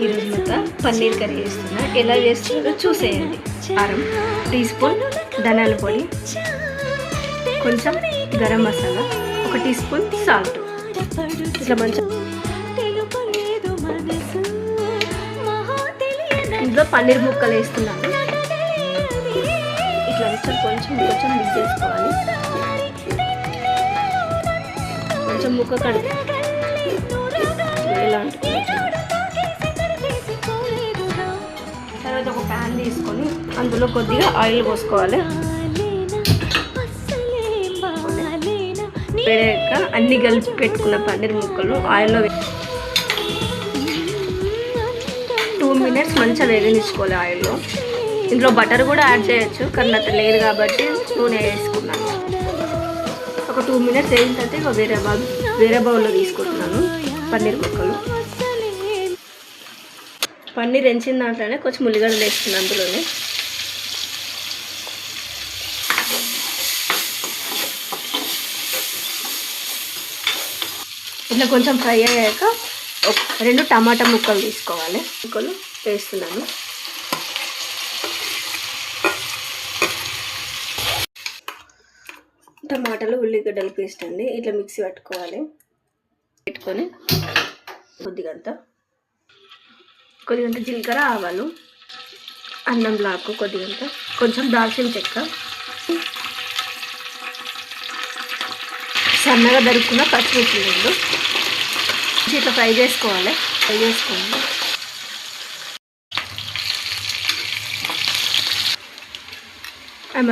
ఈరోజు మొత్తం పన్నీర్ కర్రీ చేస్తున్నా. ఎలా చేస్తున్నారో చూసేయండి. కారం, టీ స్పూన్ ధనియాల పొడి, కొంచెం garam masala, 1 teaspoon salt. ఇట్లా మంచిగా ఇందులో పన్నీర్ ముక్కలు వేస్తున్నాను. ఇట్లా కొంచెం మిక్స్ చేసుకోవాలి. కొంచెం ముక్క కడిగి ఎలా ఉంటుంది. తర్వాత ఒక ప్యాన్ తీసుకొని అందులో కొద్దిగా ఆయిల్ పోసుకోవాలి. వేడాక అన్ని కలిపి పెట్టుకున్న పన్నీర్ ముక్కలు ఆయిల్లో 2 మినిట్స్ మంచిగా వేగనిచ్చుకోవాలి ఆయిల్లో. ఇందులో బటర్ కూడా యాడ్ చేయొచ్చు, కానీ నాకు లేదు కాబట్టి నూనె వేసుకున్నాను. ఒక 2 మినిట్స్ వేగిన తర్వాత వేరే బౌల్లో తీసుకుంటున్నాను పన్నీర్ ముక్కలు. పన్నీర్ ఎంచిన దాంట్లోనే కొంచెం ఉల్లిగడ్డలు వేస్తున్నాను అందులోనే. ఇట్లా కొంచెం ఫ్రై అయ్యాక 2 టమాటా ముక్కలు తీసుకోవాలి. ముక్కలు వేస్తున్నాను. టమాటాలు ఉల్లిగడ్డలు పేస్ట్ అండి. ఇట్లా మిక్సీ పెట్టుకోవాలి. పెట్టుకొని కొద్దిగంత జీలకర్ర, ఆవాలు, అన్నం లాకు కొద్దిగంత, కొంచెం దాల్చిన చెక్క, సన్నగా దరుక్కున్న పచ్చిమిర్చి రెండు ఇట్లా ఫ్రై చేసుకోవాలి. అవి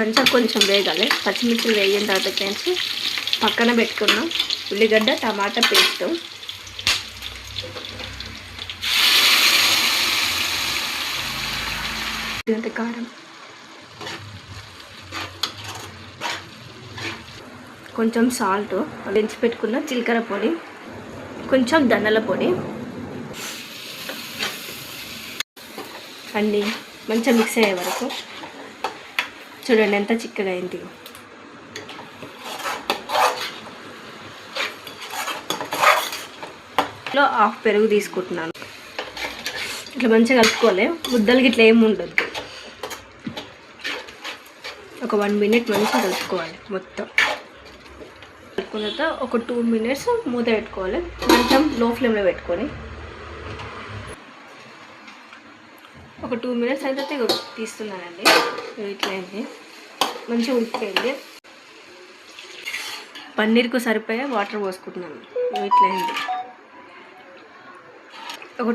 మంచిగా కొంచెం వేగాలి. పచ్చిమిర్చిలు వేగిన తర్వాత వచ్చేసి పక్కన పెట్టుకున్నాం ఉల్లిగడ్డ టమాటా పేస్ట్, కారం, కొంచెం సాల్ట్, వెంచి పెట్టుకున్న జీలకర్ర పొడి, కొంచెం ధనియాల పొడి అన్నీ మంచిగా మిక్స్ అయ్యే వరకు. చూడండి ఎంత చిక్కగా అయింది. ఇందులో 1/2 పెరుగు తీసుకుంటున్నాను. ఇట్లా మంచిగా కలుపుకోవాలి. ముద్దలకి ఇట్లా ఏమి ఉండదు. ఒక 1 మినిట్ మంచిగా కలుపుకోవాలి. మొత్తం కలుపుకున్న తర్వాత ఒక 2 మినిట్స్ మూత పెట్టుకోవాలి. కొంచెం లో ఫ్లేమ్లో పెట్టుకొని ఒక 2 మినిట్స్ అయితే తీస్తున్నానండి. ఇట్లా అయింది, మంచిగా ఉడికిపోయింది. పన్నీర్కు సరిపోయే వాటర్ పోసుకుంటున్నాను. ఇట్లా అయింది. ఒక